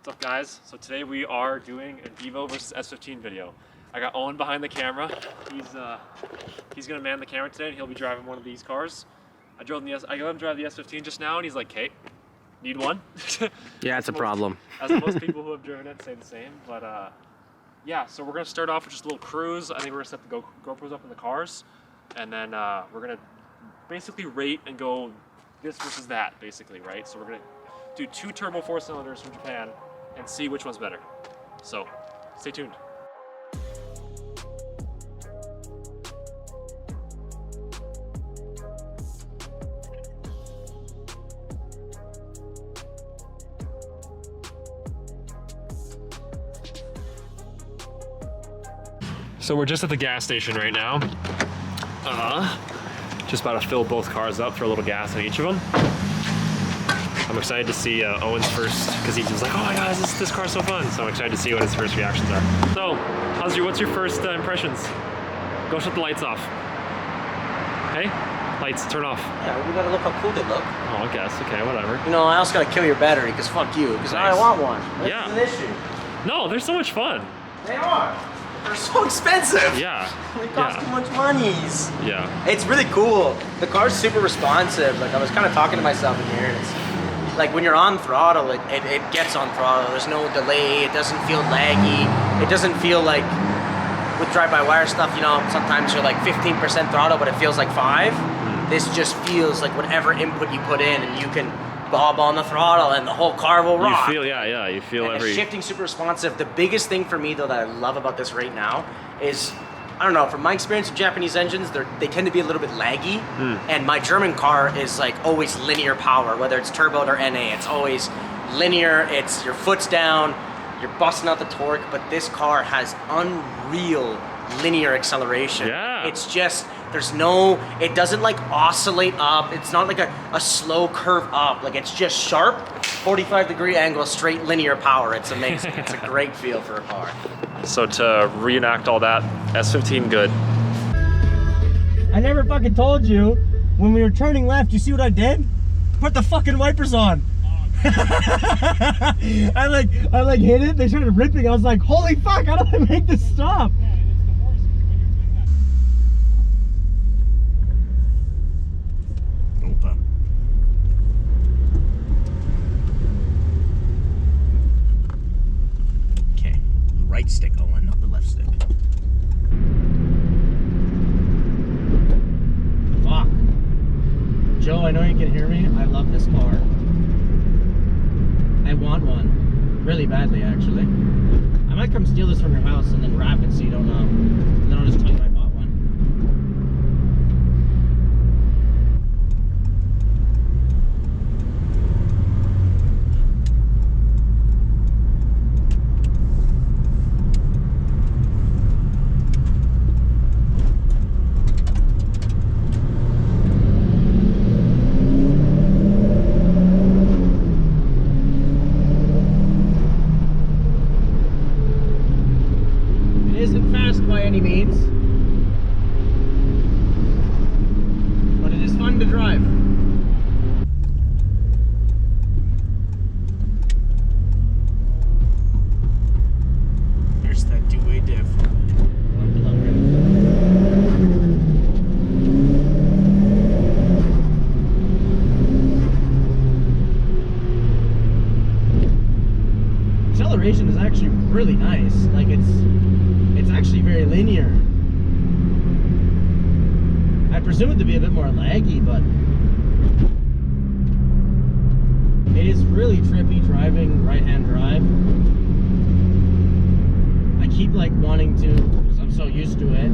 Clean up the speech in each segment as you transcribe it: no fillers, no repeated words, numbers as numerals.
What's up, guys? So today we are doing an Evo versus S15 video. I got Owen behind the camera. He's gonna man the camera today, and he'll be driving one of these cars. I let him drive the S15 just now, and he's like, "Kate, need one?" Yeah, it's a problem. As most people who have driven it say the same. But yeah, so we're gonna start off with just a little cruise. I think we're gonna set the GoPros up in the cars, and then we're gonna basically rate and go this versus that, basically, right? So we're gonna do 2 turbo 4 cylinders from Japan and see which one's better. So stay tuned. So we're just at the gas station right now. Just about to fill both cars up for a little gas in each of them. I'm excited to see Owen's first, because he was like, "Oh my God, this car's so fun!" So I'm excited to see what his first reactions are. So, what's your first impressions? Go shut the lights off. Hey, lights, turn off. Yeah, we gotta look how cool they look. Oh, I guess. Okay, whatever. You know, I also gotta kill your battery, because fuck you, because Nice. I want one. This Yeah. is an issue. No, they're so much fun. They are. They're so expensive. Yeah. They cost too much monies. Yeah. It's really cool. The car's super responsive. Like, I was kind of talking to myself in here, and it's like when you're on throttle, it gets on throttle. There's no delay. It doesn't feel laggy. It doesn't feel like with drive-by-wire stuff, you know, sometimes you're like 15% throttle, but it feels like 5. This just feels like whatever input you put in, and you can bob on the throttle, and the whole car will rock. You feel, yeah, you feel and every... shifting super responsive. The biggest thing for me, though, that I love about this right now is, I don't know, from my experience with Japanese engines, they tend to be a little bit laggy, and my German car is like always linear power, whether it's turboed or NA. It's always linear, it's your foot's down, you're busting out the torque, but this car has unreal linear acceleration. Yeah. It's just, it doesn't like oscillate up. It's not like a slow curve up. Like, it's just sharp, 45-degree angle, straight linear power. It's amazing. It's a great feel for a car. So to reenact all that, S15 good. I never fucking told you, when we were turning left, you see what I did? Put the fucking wipers on. I like hit it, they started ripping. I was like, holy fuck, how do I make this stop? Okay, right stick, Owen, not the left stick. Fuck. Joe, I know you can hear me. I love this car. I want one. Really badly, actually. I might come steal this from your house and then wrap it so you don't know. And then I'll just tell you I bought one. By any means, but it is fun to drive. There's that two-way diff. Acceleration is actually really nice. Like, it's actually very linear. I presume it to be a bit more laggy, but it is really trippy driving right-hand drive. I keep like wanting to, because I'm so used to it,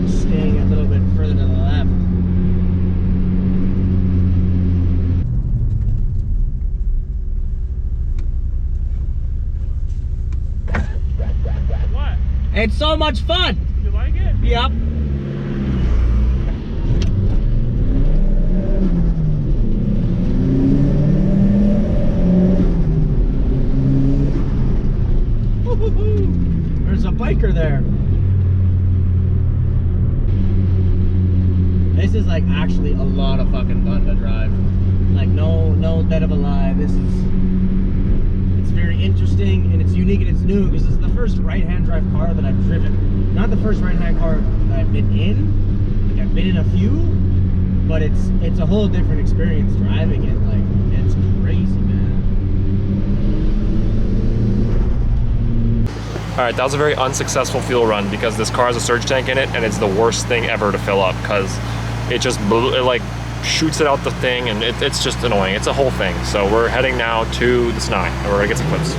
staying a little bit further to the left. It's so much fun! You like it? Yep. There's a biker there. This is like actually a lot of fucking fun to drive. Like no dead of a lie. It's unique and it's new because this is the first right-hand drive car that I've driven. Not the first right-hand car that I've been in. Like I've been in a few, but it's a whole different experience driving it. Like it's crazy, man. All right, that was a very unsuccessful fuel run because this car has a surge tank in it, and it's the worst thing ever to fill up because it just it like shoots it out the thing, and it's just annoying. It's a whole thing. So we're heading now to the Snai, and we're gonna get some clips.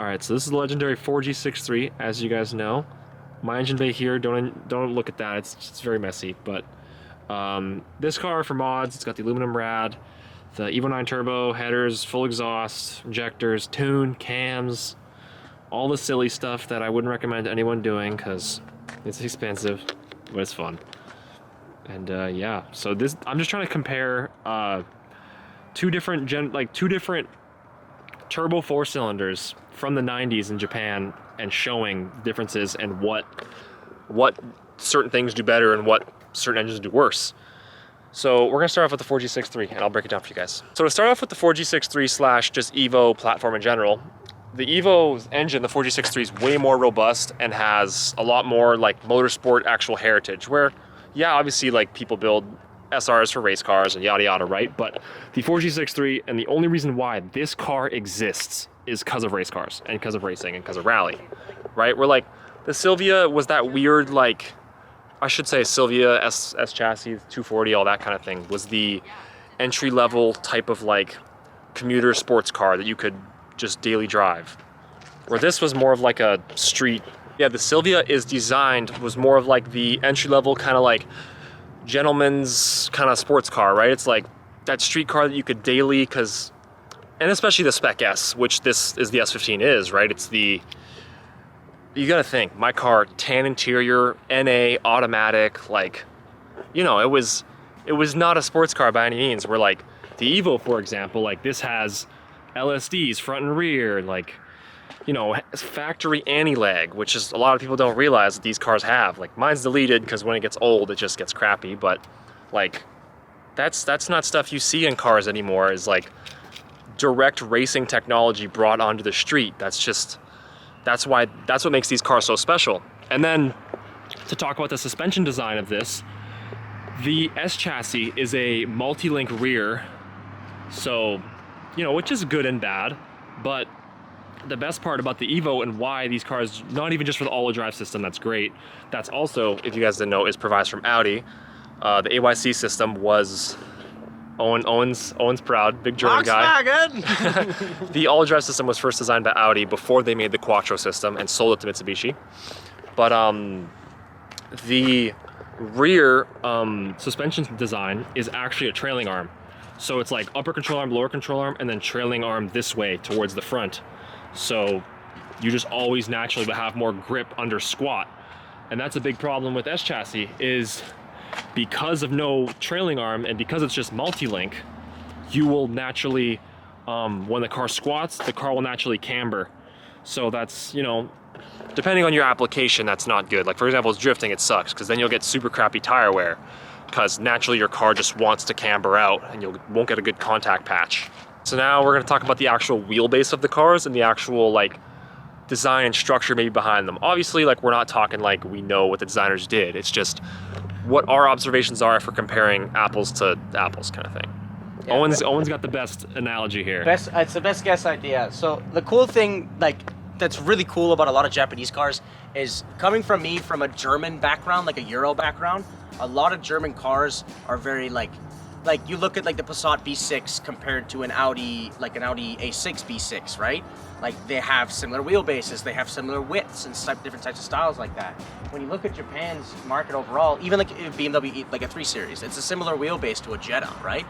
Alright, so this is the legendary 4G63, as you guys know. My engine bay here, don't look at that, it's very messy, but this car for mods, it's got the aluminum rad, the Evo 9 turbo, headers, full exhaust, injectors, tune, cams, all the silly stuff that I wouldn't recommend anyone doing because it's expensive, but it's fun. And yeah, so this, I'm just trying to compare two different turbo 4-cylinders from the 90s in Japan and showing differences and what certain things do better and what certain engines do worse. So we're gonna start off with the 4G63 and I'll break it down for you guys. So to start off with the 4G63 / just Evo platform in general, the Evo's engine, the 4G63, is way more robust and has a lot more like motorsport actual heritage where, yeah, obviously like people build SRs for race cars and yada yada, right? But the 4G63, and the only reason why this car exists is because of race cars and because of racing and because of rally, right? Where like the Silvia was that weird, like, I should say Silvia S chassis, 240, all that kind of thing, was the entry level type of like commuter sports car that you could just daily drive. Where this was more of like a street. Yeah, the Silvia was more of like the entry level kind of like gentleman's kind of sports car, right? It's like that street car that you could daily, and especially the Spec S, which this is the S15 is, right? It's the, you gotta think, my car, tan interior, NA, automatic, like, you know, it was not a sports car by any means. Where like the Evo, for example, like this has LSDs front and rear, like, you know, factory anti-lag, which is a lot of people don't realize that these cars have. Like mine's deleted because when it gets old, it just gets crappy. But like, that's not stuff you see in cars anymore. Is like direct racing technology brought onto the street. That's what makes these cars so special. And then to talk about the suspension design of this, the S chassis is a multi-link rear, so, you know, which is good and bad, but the best part about the Evo and why these cars, not even just for the all-wheel drive system, that's great, that's also, if you guys didn't know, is provided from Audi. The AYC system was Owen's proud, big German guy. The all-wheel drive system was first designed by Audi before they made the Quattro system and sold it to Mitsubishi. But the rear suspension design is actually a trailing arm. So it's like upper control arm, lower control arm, and then trailing arm this way towards the front. So you just always naturally have more grip under squat. And that's a big problem with S chassis, is because of no trailing arm and because it's just multi-link, you will naturally, when the car squats, the car will naturally camber. So that's, you know, depending on your application, that's not good. Like for example, it's drifting, it sucks because then you'll get super crappy tire wear because naturally your car just wants to camber out and you won't get a good contact patch. So now we're going to talk about the actual wheelbase of the cars and the actual like design and structure maybe behind them. Obviously, like we're not talking like we know what the designers did. It's just what our observations are for comparing apples to apples kind of thing. Yeah, Owen's got the best analogy here. It's the best guess idea. So the cool thing, like, that's really cool about a lot of Japanese cars is coming from me from a German background, like a Euro background, a lot of German cars are very like you look at like the Passat B6 compared to an Audi, like an Audi A6 B6, right? Like they have similar wheelbases, they have similar widths and different types of styles like that. When you look at Japan's market overall, even like BMW, like a 3 Series, it's a similar wheelbase to a Jetta, right?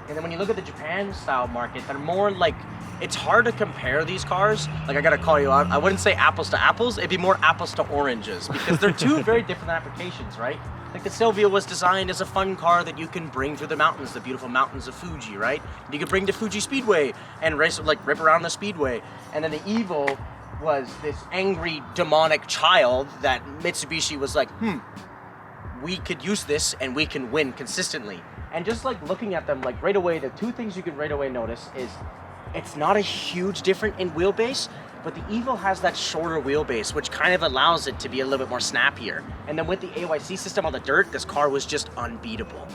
And then when you look at the Japan style market, they're more like, it's hard to compare these cars. Like I gotta call you out, I wouldn't say apples to apples, it'd be more apples to oranges because they're two very different applications, right? Like the Silvia was designed as a fun car that you can bring through the mountains, the beautiful mountains of Fuji, right? You could bring to Fuji Speedway and race, like rip around the Speedway. And then the Evo was this angry, demonic child that Mitsubishi was like, we could use this and we can win consistently. And just like looking at them, like right away, the two things you can right away notice is it's not a huge difference in wheelbase, but the Evo has that shorter wheelbase, which kind of allows it to be a little bit more snappier. And then with the AYC system on the dirt, this car was just unbeatable.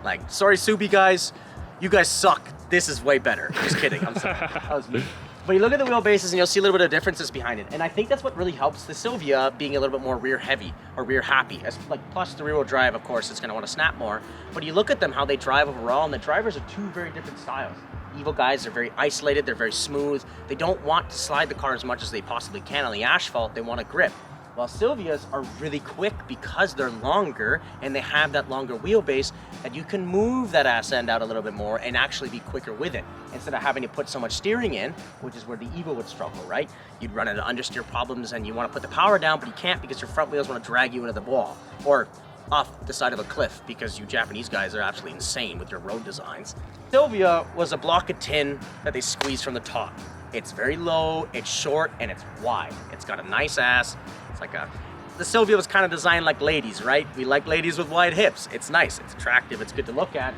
Like, sorry, Subi guys, you guys suck. This is way better. Just kidding, I'm sorry. That was me. But you look at the wheelbases and you'll see a little bit of differences behind it. And I think that's what really helps the Silvia being a little bit more rear heavy or rear happy. As, like, plus the rear wheel drive, of course, it's gonna wanna snap more. But you look at them, how they drive overall, and the drivers are two very different styles. Evo guys are very isolated, they're very smooth. They don't want to slide the car as much as they possibly can on the asphalt, they want to grip. While Silvias are really quick because they're longer and they have that longer wheelbase that you can move that ass end out a little bit more and actually be quicker with it. Instead of having to put so much steering in, which is where the Evo would struggle, right? You'd run into understeer problems and you want to put the power down, but you can't because your front wheels want to drag you into the wall or off the side of a cliff because you Japanese guys are absolutely insane with your road designs. Silvia was a block of tin that they squeezed from the top. It's very low, it's short, and it's wide. It's got a nice ass. It's like the Silvia was kind of designed like ladies, right? We like ladies with wide hips. It's nice, it's attractive, it's good to look at.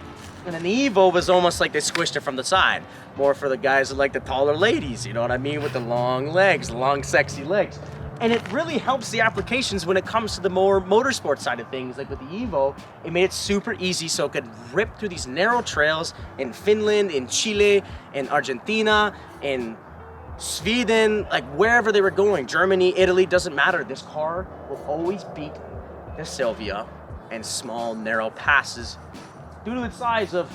And then the Evo was almost like they squished it from the side. More for the guys who like the taller ladies, you know what I mean? With the long legs, long sexy legs. And it really helps the applications when it comes to the more motorsport side of things. Like with the Evo, it made it super easy so it could rip through these narrow trails in Finland, in Chile, in Argentina, in Sweden, like wherever they were going, Germany, Italy, doesn't matter. This car will always beat the Silvia in small, narrow passes due to its size of,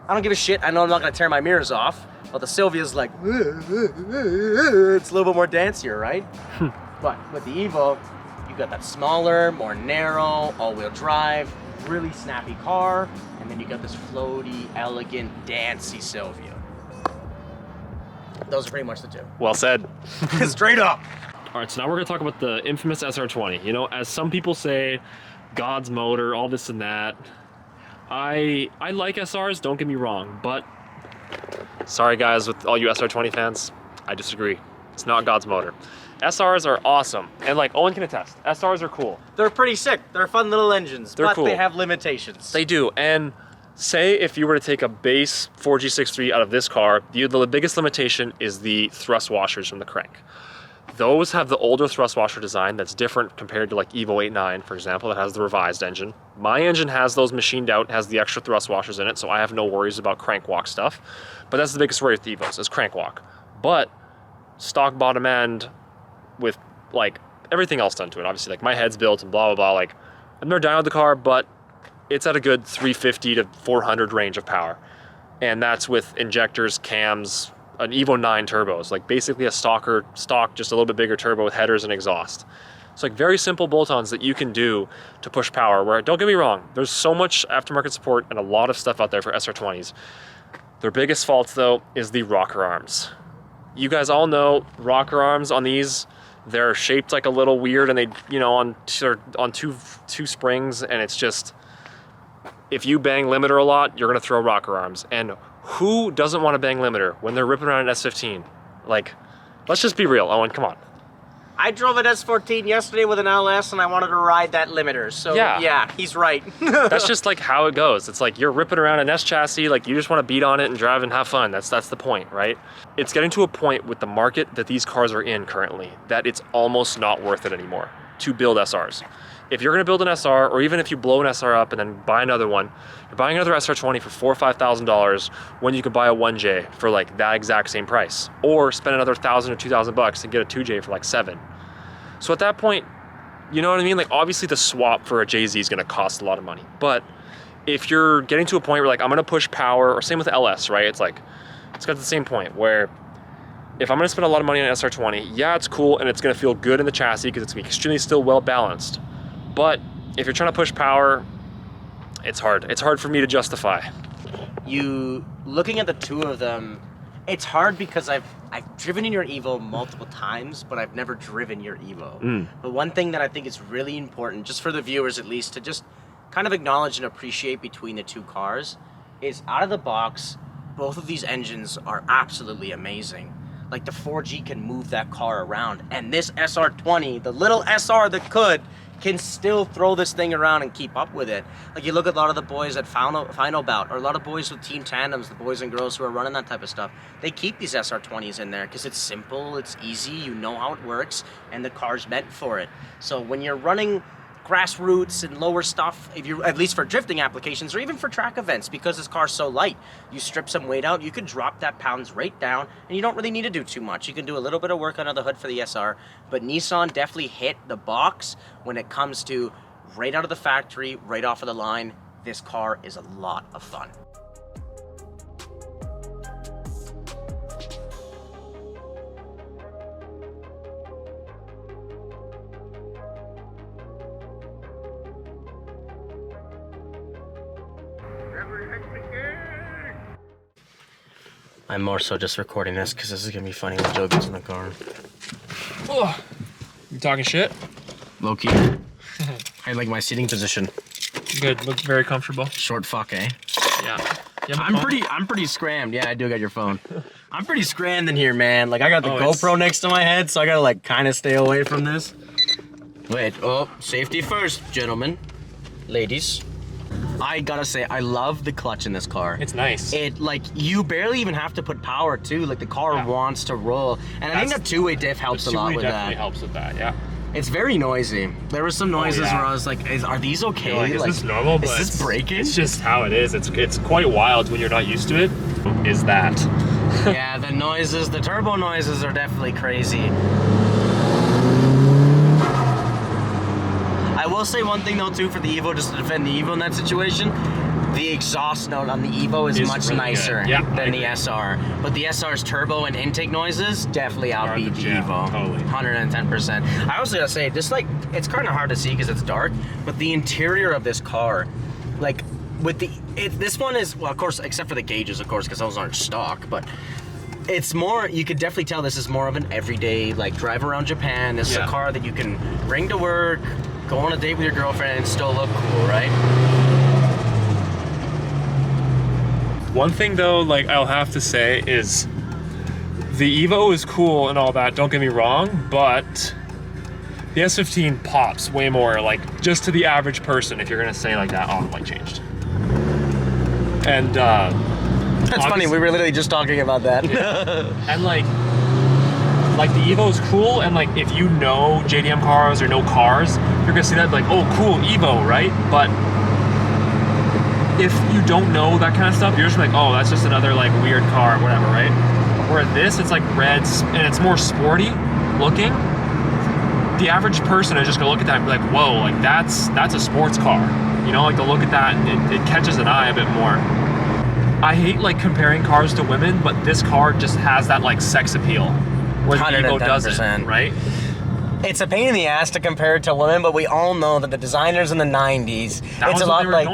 I don't give a shit, I know I'm not gonna tear my mirrors off, but the Silvia's like, it's a little bit more dancier, right? But with the Evo, you got that smaller, more narrow, all-wheel drive, really snappy car, and then you got this floaty, elegant, dancey Silvia. Those are pretty much the two. Well said. Straight up. All right, so now we're gonna talk about the infamous SR20. You know, as some people say, God's motor, all this and that. I like SRs, don't get me wrong, but sorry guys, with all you SR20 fans, I disagree. It's not God's motor. SRs are awesome, and like Owen can attest, SRs are cool. They're pretty sick. They're fun little engines, They're but cool. they have limitations. They do, and say if you were to take a base 4G63 out of this car, the biggest limitation is the thrust washers from the crank. Those have the older thrust washer design that's different compared to like Evo 8.9, for example, that has the revised engine. My engine has those machined out, has the extra thrust washers in it, so I have no worries about crank walk stuff. But that's the biggest worry with the Evos, is crank walk. But stock bottom end with like everything else done to it, obviously like my head's built and blah, blah, blah, like I've never down with the car, but it's at a good 350 to 400 range of power. And that's with injectors, cams, an Evo 9 turbos, like basically a stock, just a little bit bigger turbo with headers and exhaust. It's like very simple bolt-ons that you can do to push power, where, don't get me wrong, there's so much aftermarket support and a lot of stuff out there for SR20s. Their biggest fault though is the rocker arms. You guys all know rocker arms on these, they're shaped like a little weird, and they, you know, on two springs, and it's just, if you bang limiter a lot, you're gonna throw rocker arms. And who doesn't want to bang limiter when they're ripping around an S15? Like, let's just be real, Owen, come on. I drove an S14 yesterday with an LS and I wanted to ride that limiter, so yeah he's right. That's just like how it goes. It's like you're ripping around an S chassis, like you just want to beat on it and drive and have fun. That's the point, right? It's getting to a point with the market that these cars are in currently that it's almost not worth it anymore to build SRs. If you're gonna build an SR, or even if you blow an SR up and then buy another one, you're buying another SR20 for $4,000 or $5,000 when you could buy a 1J for like that exact same price, or spend another $1,000 or $2,000 and get a 2J for like $7,000. So at that point, you know what I mean? Like obviously the swap for a JZ is gonna cost a lot of money, but if you're getting to a point where like I'm gonna push power, or same with LS, right? It's like, it's got the same point where if I'm gonna spend a lot of money on an SR20, yeah, it's cool and it's gonna feel good in the chassis because it's gonna be extremely still well balanced. But if you're trying to push power, it's hard. It's hard for me to justify. You, looking at the two of them, it's hard because I've driven in your Evo multiple times, but I've never driven your Evo. But one thing that I think is really important, just for the viewers at least, to just kind of acknowledge and appreciate between the two cars is out of the box, both of these engines are absolutely amazing. Like the 4G can move that car around, and this SR20, the little SR that could, can still throw this thing around and keep up with it. Like you look at a lot of the boys at Final Bout, or a lot of boys with team tandems, the boys and girls who are running that type of stuff, they keep these SR20s in there because it's simple, it's easy, you know how it works, and the car's meant for it. So when you're running grassroots and lower stuff, if you at least for drifting applications or even for track events, because this car's so light, you strip some weight out, you can drop that pounds right down, and you don't really need to do too much. You can do a little bit of work under the hood for the SR, but Nissan definitely hit the box when it comes to right out of the factory, right off of the line. This car is a lot of fun. I'm more so just recording this because this is gonna be funny when Joe gets in the car. Oh, you talking shit? Low key. I like my seating position. Good. Look very comfortable. Short fuck, eh? Yeah. I'm pretty scrammed. Yeah, I do got your phone. I'm pretty scrammed in here, man. Like I got the GoPro next to my head, so I gotta like kind of stay away from this. Wait. Oh, safety first, gentlemen, ladies. I gotta say, I love the clutch in this car. It's nice. It, like, you barely even have to put power, too. Like, the car wants to roll. And I think that two-way diff helps a lot with that. Definitely helps with that, yeah. It's very noisy. There were some noises where I was like, are these okay? You're like, is this normal? Is this breaking? It's just how it is. It's quite wild when you're not used to it. Is that? Yeah, the noises, the turbo noises are definitely crazy. I will say one thing though too for the Evo, just to defend the Evo in that situation, the exhaust note on the Evo is much really nicer than the SR. But the SR's turbo and intake noises definitely outbeat the Evo. Totally. 110%. I also gotta say, just like, it's kind of hard to see because it's dark, but the interior of this car, like, with this one is, well, of course, except for the gauges, of course, because those aren't stock, but it's more, you could definitely tell this is more of an everyday, like, drive around Japan. This is a car that you can bring to work, go on a date with your girlfriend and still look cool, right? One thing though, like I'll have to say is the Evo is cool and all that, don't get me wrong, but the S15 pops way more, like just to the average person, if you're gonna say like that, oh, like changed. And that's funny, we were literally just talking about that. And like the Evo is cool, and like if you know JDM cars or know cars, you're gonna see that like, oh cool, Evo, right? But if you don't know that kind of stuff, you're just like, oh, that's just another like weird car, whatever, right? Where this, it's like reds and it's more sporty looking. The average person is just gonna look at that and be like, whoa, like that's a sports car. You know, like to look at that and it catches an eye a bit more. I hate like comparing cars to women, but this car just has that like sex appeal. Where the Evo doesn't, right? It's a pain in the ass to compare it to women, but we all know that the designers in the 90s, it's a lot like,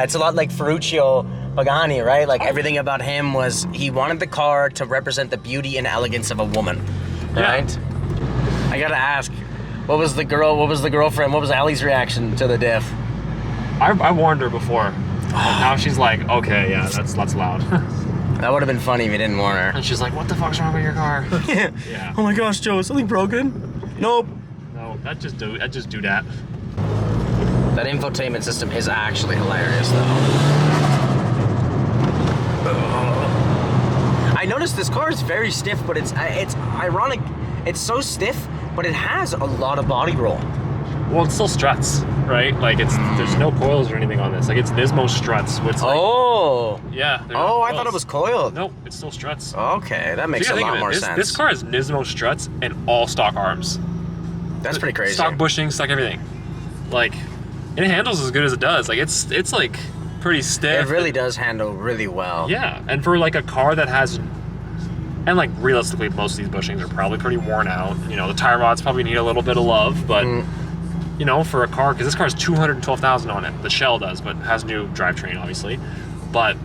it's a lot like Ferruccio Pagani, right? Like everything about him was, he wanted the car to represent the beauty and elegance of a woman, right? I gotta ask, what was the girlfriend, what was Allie's reaction to the diff? I warned her before, and now she's like, okay, yeah, that's loud. That would have been funny if you didn't warn her. And she's like, what the fuck's wrong with your car? Yeah. Oh my gosh, Joe, is something broken? Nope. No, that just do that. That infotainment system is actually hilarious, though. I noticed this car is very stiff, but it's ironic. It's so stiff, but it has a lot of body roll. Well, it still struts, right? Like there's no coils or anything on this. Like it's Nismo struts. Which like, yeah. Oh, I thought it was coiled. Nope, it still struts. Okay, that makes a lot more sense. This car has Nismo struts and all stock arms. That's pretty crazy. Stock bushing, stock everything. Like, and it handles as good as it does. Like it's like pretty stiff. It really does handle really well. Yeah, and for like a car that has, and like realistically, most of these bushings are probably pretty worn out. You know, the tire rods probably need a little bit of love, but. You know, for a car, because this car has 212,000 on it. The shell does, but has new drivetrain, obviously. But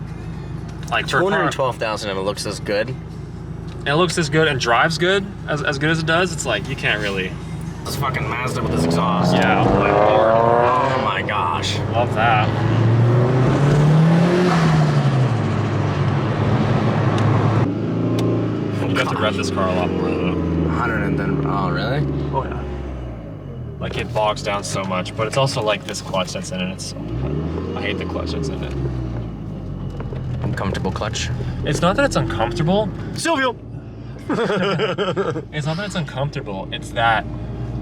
like for 212,000 of it looks as good. And it looks as good and drives good, as good as it does. It's like you can't really This fucking Mazda with this exhaust. Yeah. Oh my gosh. Love that. You have to rev this car a lot more though. 110. Oh, really? Oh yeah. Like it bogs down so much, but it's also like this clutch that's in it. I hate the clutch that's in it. Uncomfortable clutch. It's not that it's uncomfortable. Silvio! It's not that it's uncomfortable. It's that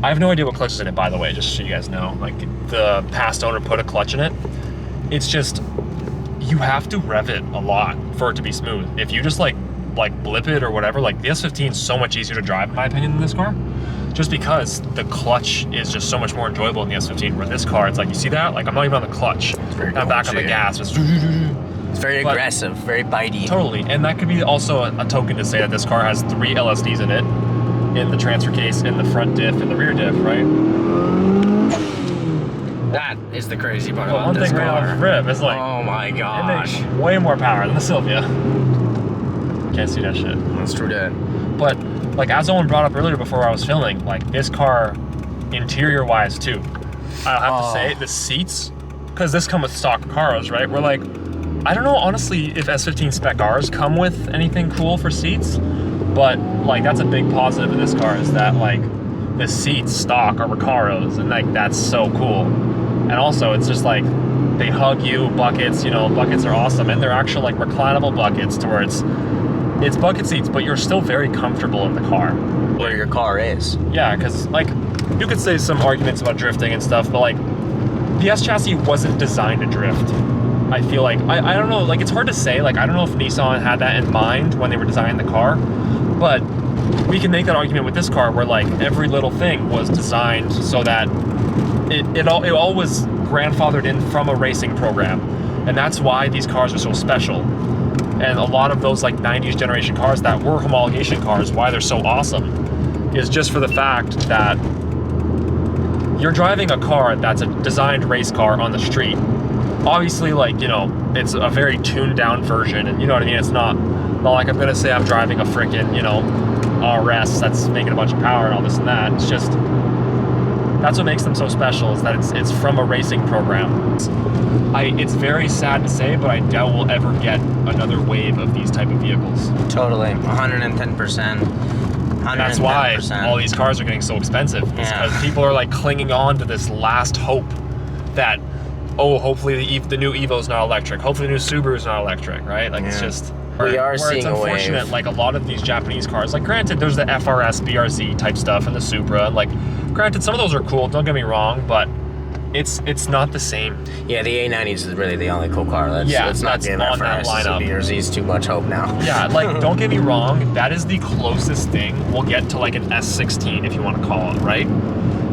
I have no idea what clutch is in it, by the way, just so you guys know. Like the past owner put a clutch in it. It's just, you have to rev it a lot for it to be smooth. If you just like blip it or whatever, like the S15 is so much easier to drive in my opinion than this car. Just because the clutch is just so much more enjoyable in the S15, where this car, it's like, you see that? Like I'm not even on the clutch. I'm back on the gas. It's very aggressive, very bitey. Totally, and that could be also a token to say that this car has 3 LSDs in it, in the transfer case, in the front diff, and the rear diff, right? That is the crazy part Well, about one this thing right car. off the rip is like, oh my it gosh. makes way more power than the Sylvia. Can't see that shit. That's true that. But like as Owen brought up earlier before I was filming, like this car, interior-wise too, I'll have to say the seats, because this come with stock cars, right? We're like, I don't know honestly if S15 spec Rs come with anything cool for seats, but like that's a big positive of this car is that like the seats stock are Recaros, and like that's so cool. And also it's just like they hug you, buckets, you know, buckets are awesome, and they're actual like reclinable buckets to where it's bucket seats, but you're still very comfortable in the car. Where your car is. Yeah, because like you could say some arguments about drifting and stuff, but like the S chassis wasn't designed to drift. I feel like, I don't know, like it's hard to say, like I don't know if Nissan had that in mind when they were designing the car, but we can make that argument with this car where like every little thing was designed so that it all was grandfathered in from a racing program, and that's why these cars are so special. And a lot of those like 90s generation cars that were homologation cars, why they're so awesome is just for the fact that you're driving a car that's a designed race car on the street. Obviously, like, you know, it's a very tuned down version, and you know what I mean? It's not like I'm gonna say I'm driving a frickin', you know, RS that's making a bunch of power and all this and that. It's just, that's what makes them so special, is that it's from a racing program. It's very sad to say, but I doubt we'll ever get another wave of these type of vehicles. Totally, 110%. And that's why all these cars are getting so expensive. It's because people are like clinging on to this last hope that, oh, hopefully the new Evo's not electric. Hopefully the new Subaru's not electric, right? Like it's just, we are where seeing it's a unfortunate, wave. like a lot of these Japanese cars, like granted there's the FRS, BRZ type stuff and the Supra, and like granted some of those are cool, don't get me wrong, but it's not the same. Yeah, the A90s is really the only cool car. Let's not give on that lineup. BRZ's too much hope now. Yeah, like don't get me wrong, that is the closest thing we'll get to like an S16 if you want to call it, right?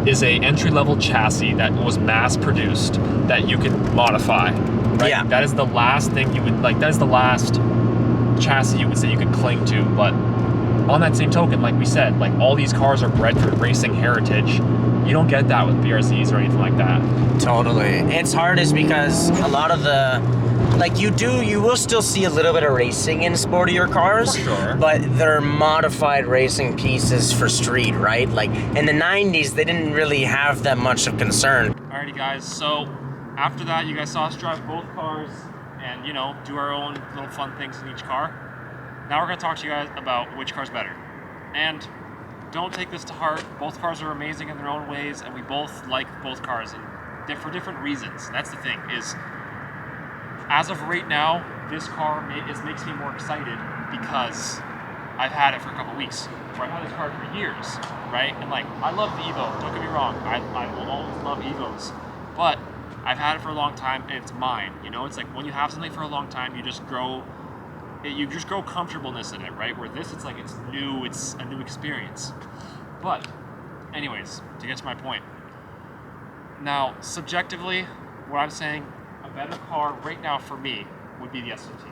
Is a entry-level chassis that was mass-produced that you can modify, right? Yeah. That is the last thing you would, like that is the last chassis you would say you could cling to, but on that same token, like we said, like all these cars are bred for racing heritage. You don't get that with BRZs or anything like that. Totally. It's hard is because a lot of the, like you will still see a little bit of racing in sportier cars, For sure. but they're modified racing pieces for street, right? Like in the 90s, they didn't really have that much of concern. Alrighty guys, so after that you guys saw us drive both cars and, you know, do our own little fun things in each car. Now we're going to talk to you guys about which car's better. And don't take this to heart. Both cars are amazing in their own ways, and we both like both cars and for different reasons. That's the thing, is as of right now, this car makes me more excited because I've had it for a couple weeks. Where I've had this car for years, right? And like, I love the Evo, don't get me wrong. I will always love Evos. But I've had it for a long time and it's mine. You know, it's like when you have something for a long time, you just grow comfortableness in it, right? Where this, it's like it's new, it's a new experience. But anyways, to get to my point. Now, subjectively, what I'm saying, a better car right now for me would be the S15.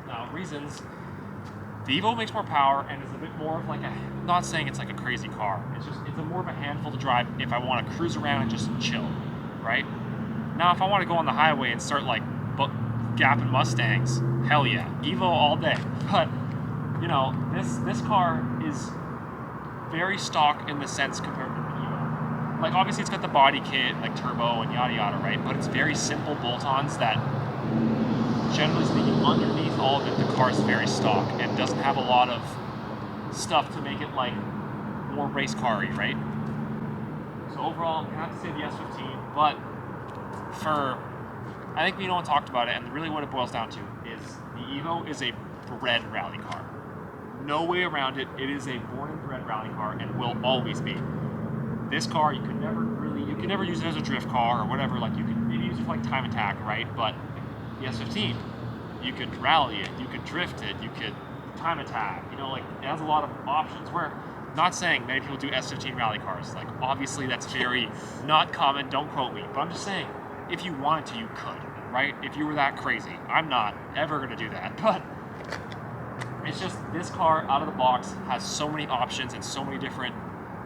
Now, reasons, the Evo makes more power and is a bit more of like I'm not saying it's like a crazy car. It's a more of a handful to drive if I want to cruise around and just chill, right? Now, if I want to go on the highway and start like gapping Mustangs, hell yeah, Evo all day. But you know, this car is very stock in the sense compared to the Evo. like obviously it's got the body kit, like turbo and yada yada, right? But it's very simple bolt-ons that, generally speaking, underneath all of it, the car is very stock and doesn't have a lot of stuff to make it like more race car-y, right? So overall, I'm gonna have to say the S15, but I think we talked about it, and really what it boils down to is the Evo is a bred rally car. No way around it. It is a born and bred rally car and will always be. This car, you can never use it as a drift car or whatever. Like, you can maybe use it for like time attack, right? But the S15, you could rally it, you could drift it, you could time attack. Like, it has a lot of options. Where, not saying many people do S15 rally cars. Like, obviously that's very not common. Don't quote me, but I'm just saying, if you wanted to, you could, right? If you were that crazy. I'm not ever gonna do that, but it's just, this car out of the box has so many options and so many different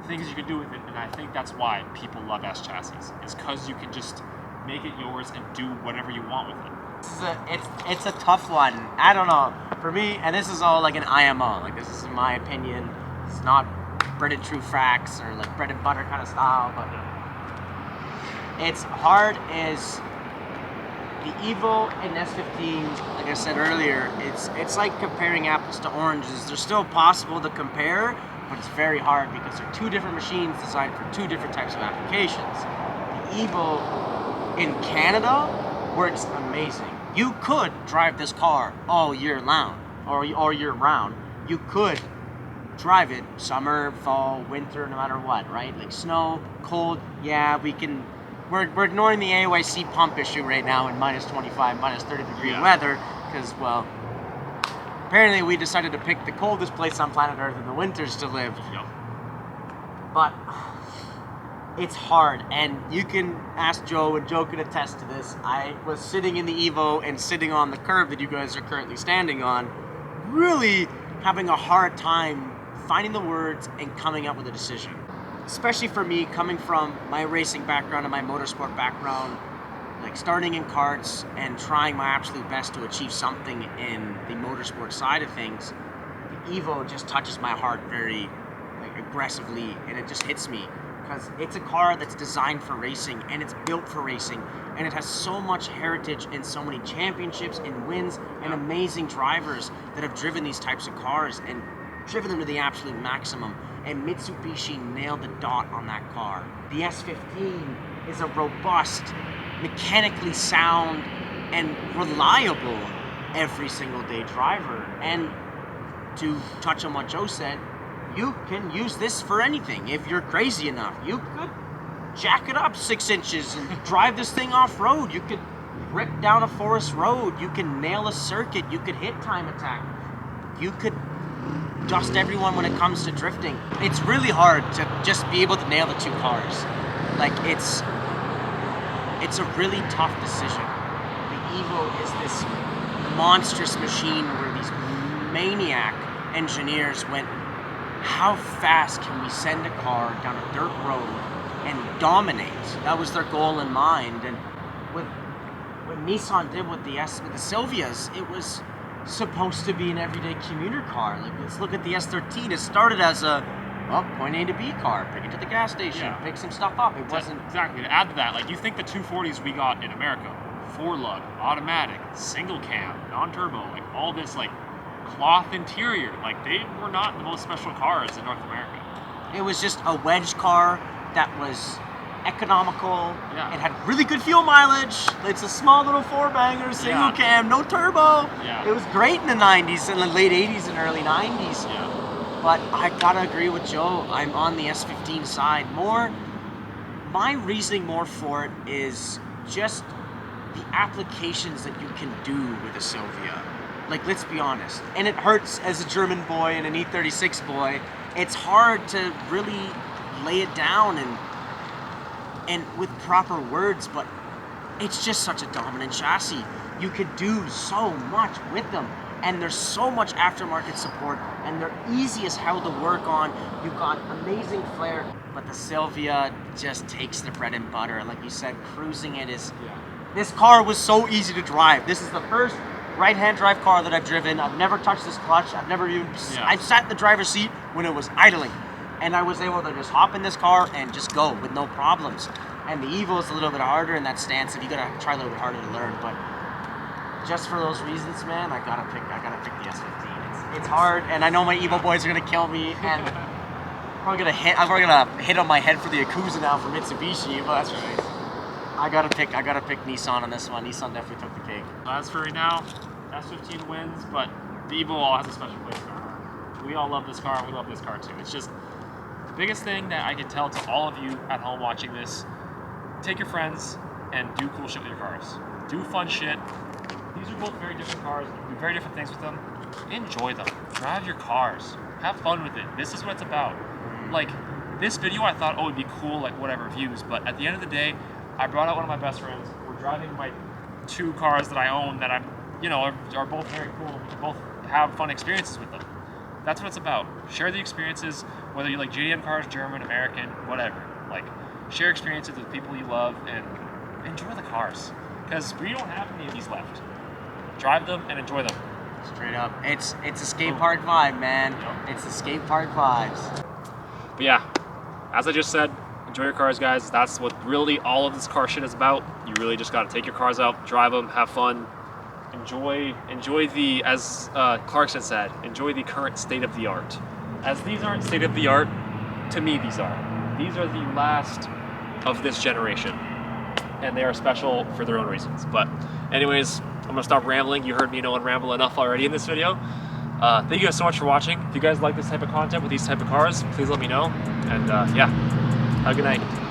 things you can do with it, and I think that's why people love S chassis. Is because you can just make it yours and do whatever you want with it. It's a tough one. I don't know. For me, and this is all like an IMO. Like, this is my opinion. It's not breaded true facts or like bread and butter kind of style, but it's hard as the Evo and S15, like I said earlier, it's like comparing apples to oranges. They're still possible to compare, but it's very hard because they're two different machines designed for two different types of applications. The Evo in Canada works amazing. You could drive this car all year round, or year round. You could drive it summer, fall, winter, no matter what, right? Like snow, cold, yeah, we're ignoring the AOIC pump issue right now in minus 25, minus 30 degree weather, because, well, apparently we decided to pick the coldest place on planet Earth in the winters to live. Yep. But it's hard, and you can ask Joe, and Joe can attest to this. I was sitting in the Evo and sitting on the curb that you guys are currently standing on, really having a hard time finding the words and coming up with a decision. Especially for me, coming from my racing background and my motorsport background, like starting in karts and trying my absolute best to achieve something in the motorsport side of things, the Evo just touches my heart very aggressively, and it just hits me because it's a car that's designed for racing and it's built for racing, and it has so much heritage and so many championships and wins and amazing drivers that have driven these types of cars and driven them to the absolute maximum. And Mitsubishi nailed the dot on that car. The S15 is a robust, mechanically sound, and reliable every single day driver. And to touch on what Joe said, you can use this for anything. If you're crazy enough, you could jack it up 6 inches and drive this thing off-road. You could rip down a forest road. You can nail a circuit. You could hit time attack. You could dust everyone when it comes to drifting. It's really hard to just be able to nail the two cars. Like, it's a really tough decision. The Evo is this monstrous machine where these maniac engineers went, how fast can we send a car down a dirt road and dominate? That was their goal in mind. And what Nissan did with the Silvias, it was supposed to be an everyday commuter car. Like, let's look at the S13. It started as a point A to B car, pick it to the gas station, pick some stuff up. It wasn't exactly. To add to that, like, you think the 240s we got in America, 4-lug, automatic, single cam, non-turbo, like all this like cloth interior, like they were not the most special cars in North America. It was just a wedge car that was economical. Yeah. It had really good fuel mileage. It's a small little 4-banger, single cam, no turbo. Yeah. It was great in the 90s and the late 80s and early 90s. Yeah. But I gotta agree with Joe. I'm on the S15 side. My reasoning more for it is just the applications that you can do with a Silvia. Like, let's be honest. And it hurts as a German boy and an E36 boy. It's hard to really lay it down and with proper words, but it's just such a dominant chassis. You could do so much with them, and there's so much aftermarket support, and they're easy as hell to work on. You've got amazing flair, but the Silvia just takes the bread and butter. Like you said, cruising it is... This car was so easy to drive. This is the first right-hand drive car that I've driven. I've never touched this clutch. I've never even... I've sat in the driver's seat when it was idling. And I was able to just hop in this car and just go with no problems. And the Evo is a little bit harder in that stance, and you gotta try a little bit harder to learn. But just for those reasons, man, I gotta pick the S15. It's hard, and I know my Evo boys are gonna kill me, and I'm probably gonna hit on my head for the Yakuza now for Mitsubishi, but that's right. I gotta pick Nissan on this one. Nissan definitely took the cake. As for right now, S15 wins, but the Evo all has a special place in our heart. We all love this car, and we love this car too. It's just the biggest thing that I can tell to all of you at home watching this: take your friends and do cool shit with your cars. Do fun shit. These are both very different cars. You can do very different things with them. Enjoy them. Drive your cars. Have fun with it. This is what it's about. Like, this video I thought, oh, it'd be cool, like whatever views, but at the end of the day, I brought out one of my best friends. We're driving my 2 cars that I own that I'm, you know, are both very cool. We both have fun experiences with them. That's what it's about. Share the experiences, whether you like JDM cars, German, American, whatever. Like, share experiences with people you love and enjoy the cars. Because we don't have any of these left. Drive them and enjoy them. Straight up. It's a skate park vibe, man. Yep. It's the skate park vibes. But yeah, as I just said, enjoy your cars, guys. That's what really all of this car shit is about. You really just got to take your cars out, drive them, have fun, enjoy the, as Clarkson said, enjoy the current state of the art. As these aren't state of the art, to me these are. These are the last of this generation, and they are special for their own reasons. But anyways, I'm gonna stop rambling. You heard me know and ramble enough already in this video. Thank you guys so much for watching. If you guys like this type of content with these type of cars, please let me know. And yeah, have a good night.